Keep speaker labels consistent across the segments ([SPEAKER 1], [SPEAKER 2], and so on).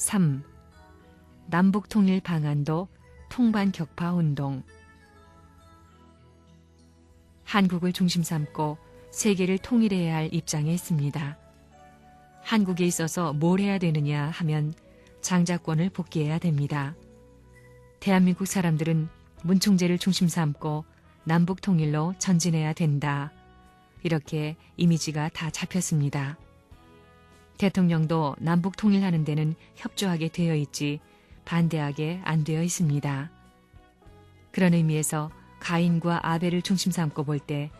[SPEAKER 1] 3. 남북통일 방안도 통반격파운동. 한국을 중심 삼고 세계를 통일해야 할 입장에 있습니다. 한국에 있어서 뭘 해야 되느냐 하면 장자권을 복귀해야 됩니다. 대한민국 사람들은 문충제를 중심 삼고 남북통일로 전진해야 된다. 이렇게 이미지가 다 잡혔습니다. 대통령도 남북통일하는 데는 협조하게 되어 있지 반대하게 안 되어 있습니다. 그런 의미에서 가인과 아벨을 중심 삼고 볼 때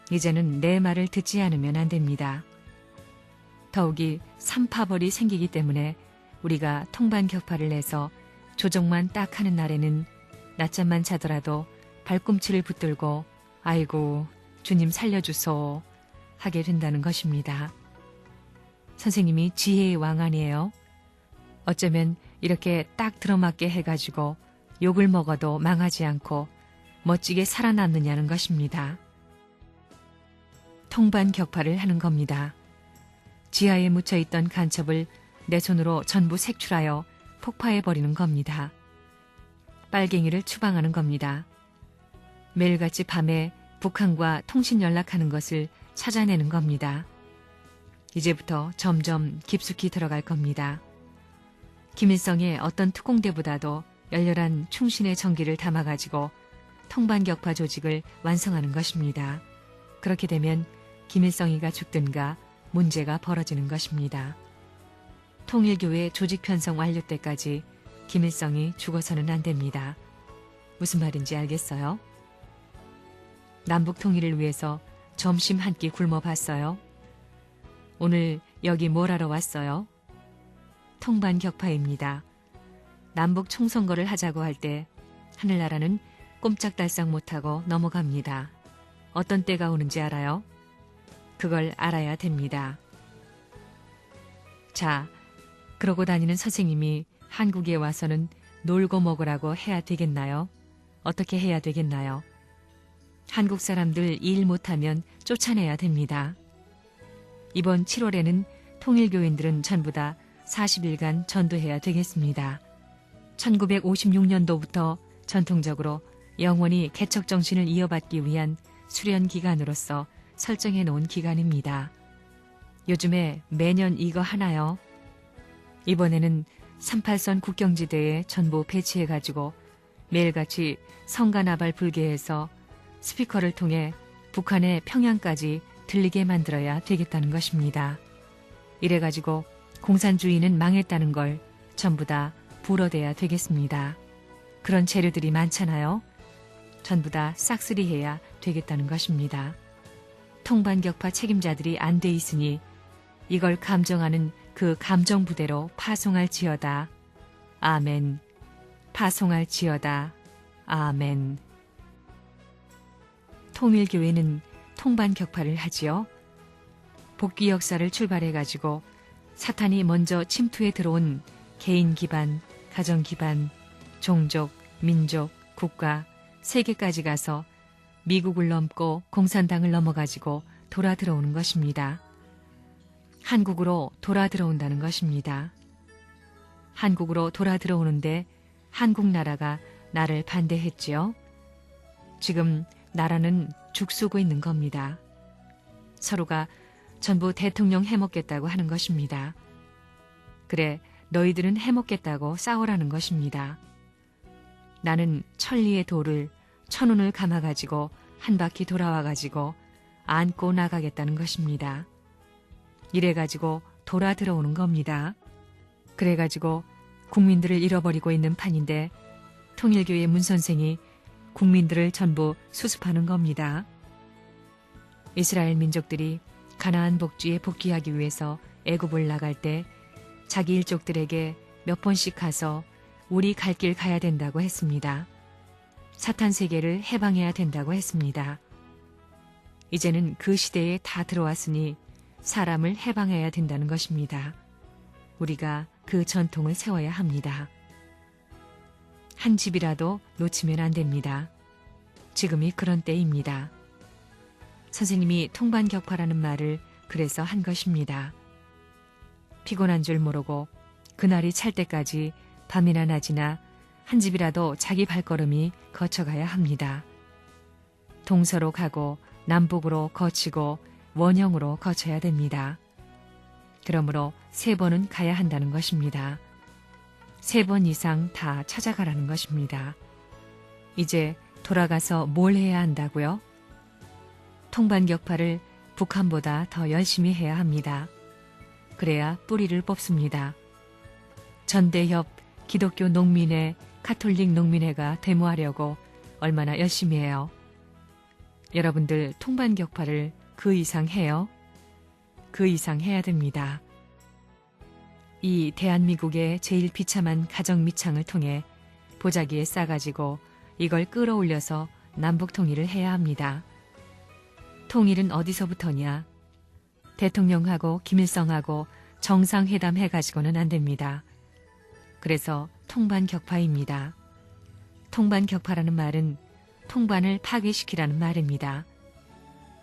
[SPEAKER 1] 이제는 내 말을 듣지 않으면 안 됩니다. 더욱이 삼파벌이 생기기 때문에 우리가 통반격파를 내서 조정만 딱 하는 날에는 낮잠만 자더라도 발꿈치를 붙들고 아이고 주님 살려주소 하게 된다는 것입니다. 선생님이 지혜의 왕 아니에요? 어쩌면 이렇게 딱 들어맞게 해가지고 욕을 먹어도 망하지 않고 멋지게 살아남느냐는 것입니다. 통반격파를 하는 겁니다. 지하에 묻혀있던 간첩을 내 손으로 전부 색출하여 폭파해버리는 겁니다. 빨갱이를 추방하는 겁니다. 매일같이 밤에 북한과 통신 연락하는 것을 찾아내는 겁니다. 이제부터 점점 깊숙이 들어갈 겁니다. 김일성의 어떤 특공대보다도 열렬한 충신의 정기를 담아가지고 통반격파 조직을 완성하는 것입니다. 그렇게 되면 김일성이가 죽든가 문제가 벌어지는 것입니다. 통일교회 조직 편성 완료 때까지 김일성이 죽어서는 안 됩니다. 무슨 말인지 알겠어요? 남북 통일을 위해서 점심 한 끼 굶어봤어요? 오늘 여기 뭘 하러 왔어요? 통반격파입니다. 남북 총선거를 하자고 할 때 하늘나라는 꼼짝달싹 못하고 넘어갑니다. 어떤 때가 오는지 알아요? 그걸 알아야 됩니다. 자, 그러고 다니는 선생님이 한국에 와서는 놀고 먹으라고 해야 되겠나요? 어떻게 해야 되겠나요? 한국 사람들 일 못하면 쫓아내야 됩니다. 이번 7월에는 통일교인들은 전부 다 40일간 전도해야 되겠습니다. 1956년도부터 전통적으로 영원히 개척정신을 이어받기 위한 수련 기간으로서 설정해 놓은 기간입니다. 요즘에 매년 이거 하나요? 이번에는 38선 국경지대에 전부 배치해가지고 매일같이 성가나발 불개해서 스피커를 통해 북한의 평양까지 들리게 만들어야 되겠다는 것입니다. 이래가지고 공산주의는 망했다는 걸 전부 다 불어대야 되겠습니다. 그런 재료들이 많잖아요. 전부 다 싹쓸이해야 되겠다는 것입니다. 통반격파 책임자들이 안 돼 있으니 이걸 감정하는 그 감정부대로 파송할지어다. 아멘. 파송할지어다. 아멘. 통일교회는 통반격파를 하지요. 복귀 역사를 출발해가지고 사탄이 먼저 침투해 들어온 개인 기반, 가정 기반, 종족, 민족, 국가, 세계까지 가서 미국을 넘고 공산당을 넘어가지고 돌아 들어오는 것입니다. 한국으로 돌아 들어온다는 것입니다. 한국으로 돌아 들어오는데 한국 나라가 나를 반대했지요. 지금 나라는 죽쓰고 있는 겁니다. 서로가 전부 대통령 해먹겠다고 하는 것입니다. 그래, 너희들은 해먹겠다고 싸우라는 것입니다. 나는 천리의 돌을 천운을 감아가지고 한 바퀴 돌아와가지고 안고 나가겠다는 것입니다. 이래가지고 돌아 들어오는 겁니다. 그래가지고 국민들을 잃어버리고 있는 판인데 통일교회 문선생이 국민들을 전부 수습하는 겁니다. 이스라엘 민족들이 가나안 복지에 복귀하기 위해서 애굽을 나갈 때 자기 일족들에게 몇 번씩 가서 우리 갈 길 가야 된다고 했습니다. 사탄 세계를 해방해야 된다고 했습니다. 이제는 그 시대에 다 들어왔으니 사람을 해방해야 된다는 것입니다. 우리가 그 전통을 세워야 합니다. 한 집이라도 놓치면 안 됩니다. 지금이 그런 때입니다. 선생님이 통반격파라는 말을 그래서 한 것입니다. 피곤한 줄 모르고 그날이 찰 때까지 밤이나 낮이나 한 집이라도 자기 발걸음이 거쳐가야 합니다. 동서로 가고 남북으로 거치고 원형으로 거쳐야 됩니다. 그러므로 3번은 가야 한다는 것입니다. 3번 이상 다 찾아가라는 것입니다. 이제 돌아가서 뭘 해야 한다고요? 통반격파를 북한보다 더 열심히 해야 합니다. 그래야 뿌리를 뽑습니다. 전대협 기독교 농민회 가톨릭 농민회가 데모하려고 얼마나 열심히 해요. 여러분들 통반격파를 그 이상 해요? 그 이상 해야 됩니다. 이 대한민국의 제일 비참한 가정 밑창을 통해 보자기에 싸가지고 이걸 끌어올려서 남북 통일을 해야 합니다. 통일은 어디서부터냐? 대통령하고 김일성하고 정상회담 해가지고는 안 됩니다. 그래서 통반격파입니다. 통반격파라는 말은 통반을 파괴시키라는 말입니다.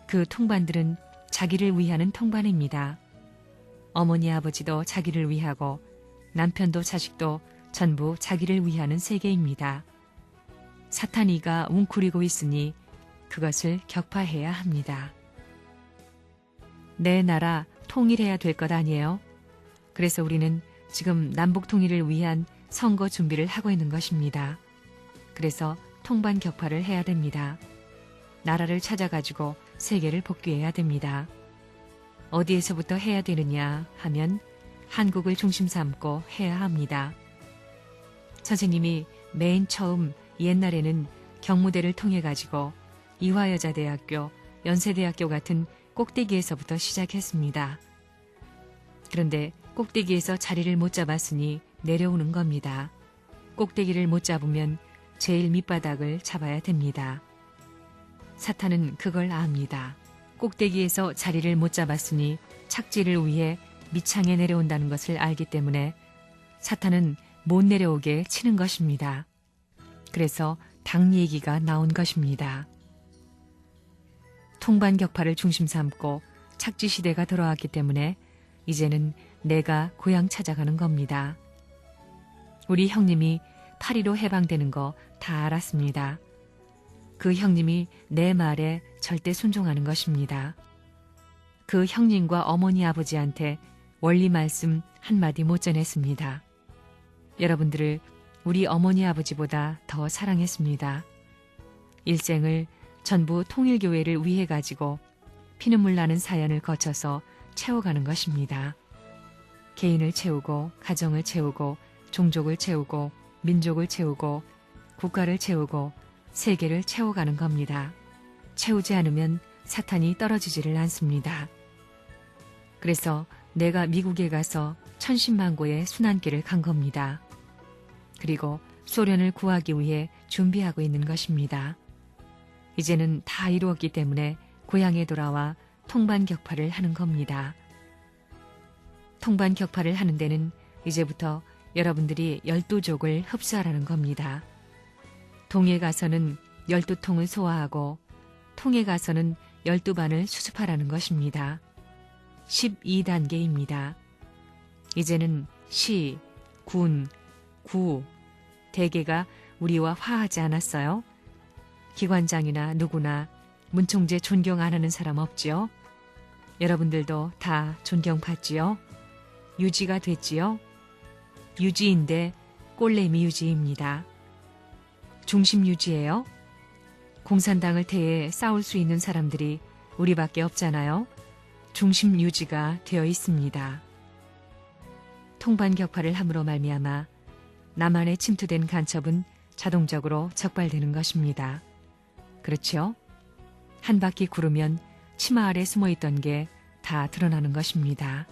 [SPEAKER 1] 그 통반들은 자기를 위하는 통반입니다. 어머니 아버지도 자기를 위하고 남편도 자식도 전부 자기를 위하는 세계입니다. 사탄이가 웅크리고 있으니 그것을 격파해야 합니다. 내 나라 통일해야 될 것 아니에요? 그래서 우리는 지금 남북 통일을 위한 선거 준비를 하고 있는 것입니다. 그래서 통반 격파를 해야 됩니다. 나라를 찾아가지고 세계를 복귀해야 됩니다. 어디에서부터 해야 되느냐 하면 한국을 중심 삼고 해야 합니다. 선생님이 맨 처음 옛날에는 경무대를 통해 가지고 이화여자대학교, 연세대학교 같은 꼭대기에서부터 시작했습니다. 그런데 꼭대기에서 자리를 못 잡았으니 내려오는 겁니다. 꼭대기를 못 잡으면 제일 밑바닥을 잡아야 됩니다. 사탄은 그걸 압니다. 꼭대기에서 자리를 못 잡았으니 착지를 위해 밑창에 내려온다는 것을 알기 때문에 사탄은 못 내려오게 치는 것입니다. 그래서 당 얘기가 나온 것입니다. 통반격파를 중심 삼고 착지 시대가 돌아왔기 때문에 이제는 내가 고향 찾아가는 겁니다. 우리 형님이 8.15 해방되는 거 다 알았습니다. 그 형님이 내 말에 절대 순종하는 것입니다. 그 형님과 어머니 아버지한테 원리 말씀 한마디 못 전했습니다. 여러분들을 우리 어머니 아버지보다 더 사랑했습니다. 일생을 전부 통일교회를 위해 가지고 피눈물 나는 사연을 거쳐서 채워가는 것입니다. 개인을 채우고 가정을 채우고 종족을 채우고 민족을 채우고 국가를 채우고 세계를 채워가는 겁니다. 채우지 않으면 사탄이 떨어지지를 않습니다. 그래서 내가 미국에 가서 천신만고의 순환길을 간 겁니다. 그리고 소련을 구하기 위해 준비하고 있는 것입니다. 이제는 다 이루었기 때문에 고향에 돌아와 통반격파를 하는 겁니다. 통반격파를 하는 데는 이제부터 여러분들이 12족을 흡수하라는 겁니다. 동에 가서는 12통을 소화하고 통에 가서는 12반을 수습하라는 것입니다. 12단계입니다. 이제는 시, 군, 구, 대개가 우리와 화하지 않았어요? 기관장이나 누구나 문총재 존경 안 하는 사람 없지요? 여러분들도 다 존경받지요? 유지가 됐지요? 유지인데 꼴레미 유지입니다. 중심 유지예요? 공산당을 대해 싸울 수 있는 사람들이 우리밖에 없잖아요. 중심 유지가 되어 있습니다. 통반격파를 함으로 말미암아 남한에 침투된 간첩은 자동적으로 적발되는 것입니다. 그렇죠? 한 바퀴 구르면 치마 아래 숨어있던 게 다 드러나는 것입니다.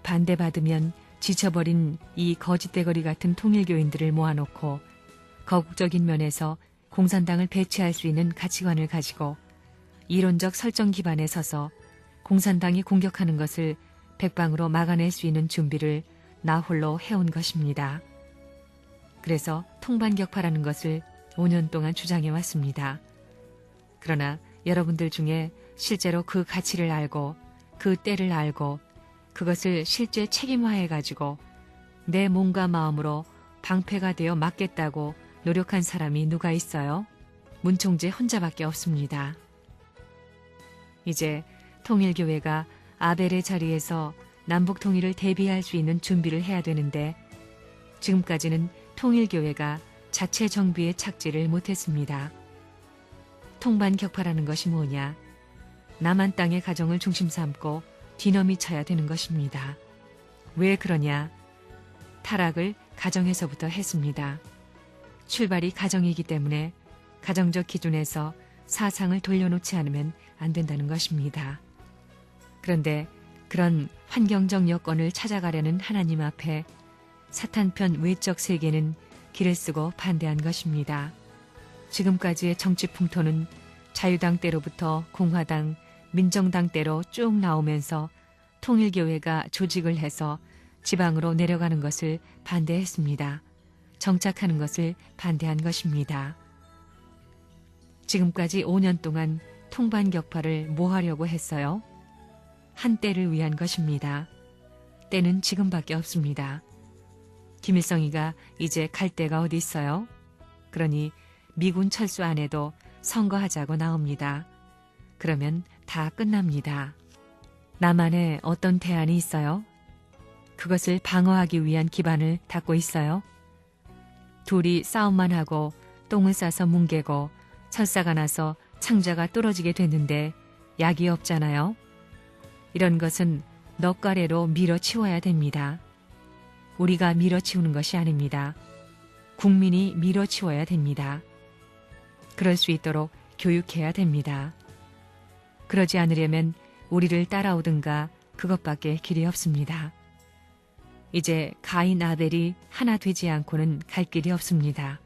[SPEAKER 1] 반대받으면 지쳐버린 이 거짓대거리 같은 통일교인들을 모아놓고 거국적인 면에서 공산당을 배치할 수 있는 가치관을 가지고 이론적 설정 기반에 서서 공산당이 공격하는 것을 백방으로 막아낼 수 있는 준비를 나 홀로 해온 것입니다. 그래서 통반격파라는 것을 5년 동안 주장해 왔습니다. 그러나 여러분들 중에 실제로 그 가치를 알고 그 때를 알고 그것을 실제 책임화해가지고 내 몸과 마음으로 방패가 되어 막겠다고 노력한 사람이 누가 있어요? 문총재 혼자밖에 없습니다. 이제 통일교회가 아벨의 자리에서 남북 통일을 대비할 수 있는 준비를 해야 되는데 지금까지는 통일교회가 자체 정비에 착지를 못했습니다. 통반격파라는 것이 뭐냐? 남한 땅의 가정을 중심 삼고 뒤넘이 쳐야 되는 것입니다. 왜 그러냐? 타락을 가정에서부터 했습니다. 출발이 가정이기 때문에 가정적 기준에서 사상을 돌려놓지 않으면 안 된다는 것입니다. 그런데 그런 환경적 여건을 찾아가려는 하나님 앞에 사탄편 외적 세계는 길을 쓰고 반대한 것입니다. 지금까지의 정치 풍토는 자유당 때로부터 공화당, 민정당 때로 쭉 나오면서 통일교회가 조직을 해서 지방으로 내려가는 것을 반대했습니다. 정착하는 것을 반대한 것입니다. 지금까지 5년 동안 통반격파를 뭐 하려고 했어요? 한 때를 위한 것입니다. 때는 지금밖에 없습니다. 김일성이가 이제 갈 데가 어디 있어요? 그러니 미군 철수 안 해도 선거하자고 나옵니다. 그러면 다 끝납니다. 남한에 어떤 대안이 있어요? 그것을 방어하기 위한 기반을 닦고 있어요. 둘이 싸움만 하고 똥을 싸서 뭉개고 철사가 나서 창자가 떨어지게 됐는데 약이 없잖아요. 이런 것은 넉가래로 밀어치워야 됩니다. 우리가 밀어치우는 것이 아닙니다. 국민이 밀어치워야 됩니다. 그럴 수 있도록 교육해야 됩니다. 그러지 않으려면 우리를 따라오든가 그것밖에 길이 없습니다. 이제 가인 아벨이 하나 되지 않고는 갈 길이 없습니다.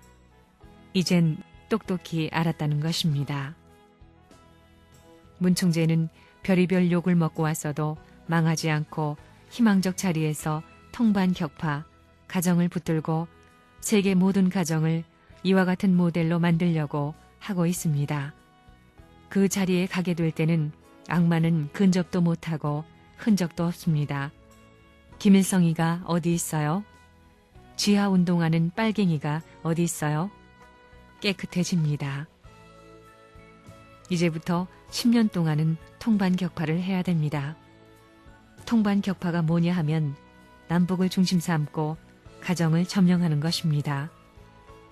[SPEAKER 1] 이젠 똑똑히 알았다는 것입니다. 문총재는 별의별 욕을 먹고 왔어도 망하지 않고 희망적 자리에서 통반격파, 가정을 붙들고 세계 모든 가정을 이와 같은 모델로 만들려고 하고 있습니다. 그 자리에 가게 될 때는 악마는 근접도 못하고 흔적도 없습니다. 김일성이가 어디 있어요? 지하운동하는 빨갱이가 어디 있어요? 깨끗해집니다. 이제부터 10년 동안은 통반격파를 해야 됩니다. 통반격파가 뭐냐 하면 남북을 중심 삼고 가정을 점령하는 것입니다.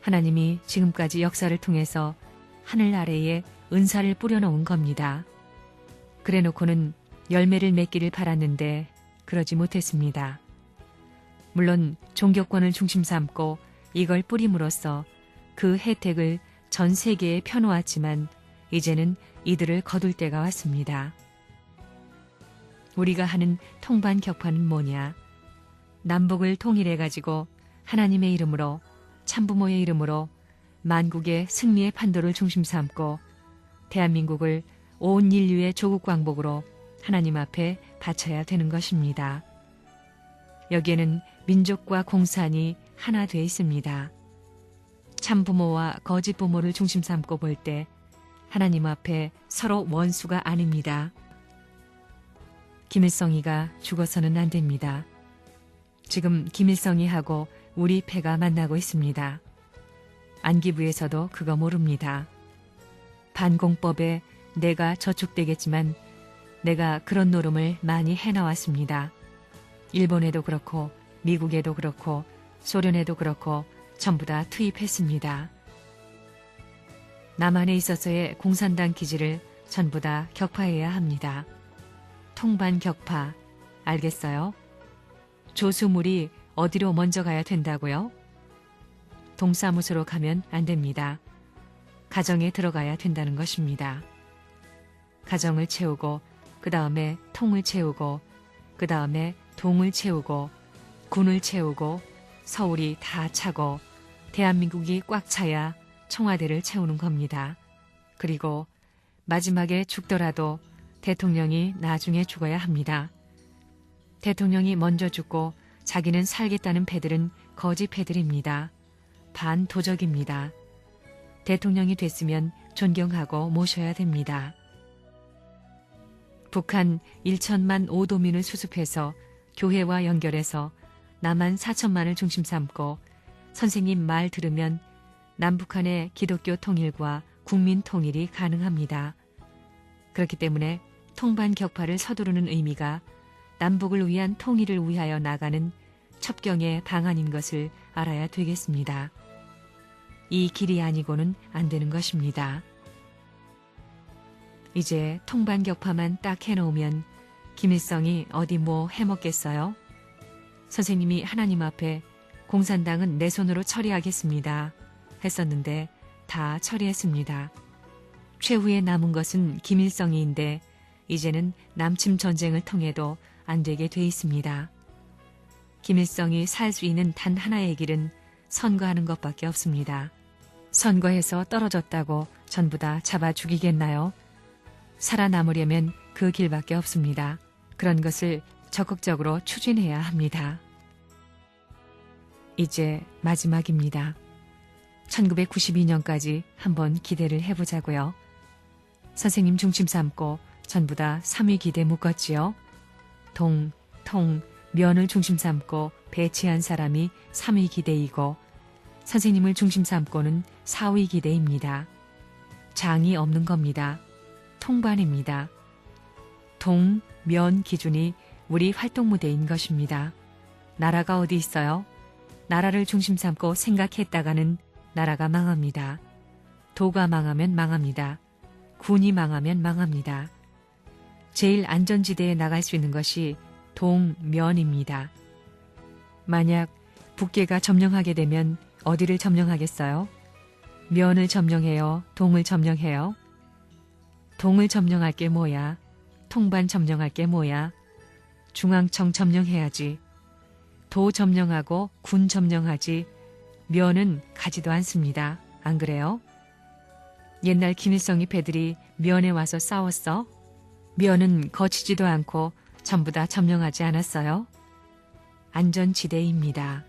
[SPEAKER 1] 하나님이 지금까지 역사를 통해서 하늘 아래에 은사를 뿌려놓은 겁니다. 그래놓고는 열매를 맺기를 바랐는데 그러지 못했습니다. 물론 종교권을 중심 삼고 이걸 뿌림으로써 그 혜택을 전 세계에 펴놓았지만 이제는 이들을 거둘 때가 왔습니다. 우리가 하는 통반격파는 뭐냐? 남북을 통일해가지고 하나님의 이름으로 참부모의 이름으로 만국의 승리의 판도를 중심 삼고 대한민국을 온 인류의 조국 왕복으로 하나님 앞에 바쳐야 되는 것입니다. 여기에는 민족과 공산이 하나 되어 있습니다. 참부모와 거짓 부모를 중심 삼고 볼 때 하나님 앞에 서로 원수가 아닙니다. 김일성이가 죽어서는 안 됩니다. 지금 김일성이하고 우리 패가 만나고 있습니다. 안기부에서도 그거 모릅니다. 반공법에 내가 저축되겠지만 내가 그런 노름을 많이 해나왔습니다. 일본에도 그렇고 미국에도 그렇고 소련에도 그렇고 전부 다 투입했습니다. 남한에 있어서의 공산당 기지를 전부 다 격파해야 합니다. 통반격파, 알겠어요? 조수물이 어디로 먼저 가야 된다고요? 동사무소로 가면 안 됩니다. 가정에 들어가야 된다는 것입니다. 가정을 채우고 그 다음에 통을 채우고 그 다음에 동을 채우고 군을 채우고 서울이 다 차고 대한민국이 꽉 차야 청와대를 채우는 겁니다. 그리고 마지막에 죽더라도 대통령이 나중에 죽어야 합니다. 대통령이 먼저 죽고 자기는 살겠다는 패들은 거짓 패들입니다. 반도적입니다. 대통령이 됐으면 존경하고 모셔야 됩니다. 북한 1천만 오도민을 수습해서 교회와 연결해서 남한 4천만을 중심 삼고 선생님 말 들으면 남북한의 기독교 통일과 국민 통일이 가능합니다. 그렇기 때문에 통반 격파를 서두르는 의미가 남북을 위한 통일을 위하여 나가는 첩경의 방안인 것을 알아야 되겠습니다. 이 길이 아니고는 안 되는 것입니다. 이제 통반 격파만 딱 해놓으면 김일성이 어디 뭐 해먹겠어요? 선생님이 하나님 앞에 공산당은 내 손으로 처리하겠습니다 했었는데 다 처리했습니다. 최후에 남은 것은 김일성이인데 이제는 남침 전쟁을 통해도 안 되게 돼 있습니다. 김일성이 살 수 있는 단 하나의 길은 선거하는 것밖에 없습니다. 선거해서 떨어졌다고 전부 다 잡아 죽이겠나요? 살아남으려면 그 길밖에 없습니다. 그런 것을 적극적으로 추진해야 합니다. 이제 마지막입니다. 1992년까지 한번 기대를 해보자고요. 선생님 중심 삼고 전부 다 3위 기대 묶었지요. 동, 통, 면을 중심 삼고 배치한 사람이 3위 기대이고 선생님을 중심 삼고는 4위 기대입니다. 장이 없는 겁니다. 통반입니다. 동, 면 기준이 우리 활동 무대인 것입니다. 나라가 어디 있어요? 나라를 중심 삼고 생각했다가는 나라가 망합니다. 도가 망하면 망합니다. 군이 망하면 망합니다. 제일 안전지대에 나갈 수 있는 것이 동, 면입니다. 만약 북계가 점령하게 되면 어디를 점령하겠어요? 면을 점령해요? 동을 점령해요? 동을 점령할 게 뭐야? 통반 점령할 게 뭐야? 중앙청 점령해야지. 도 점령하고 군 점령하지 면은 가지도 않습니다. 안 그래요? 옛날 김일성이 배들이 면에 와서 싸웠어? 면은 거치지도 않고 전부 다 점령하지 않았어요? 안전지대입니다.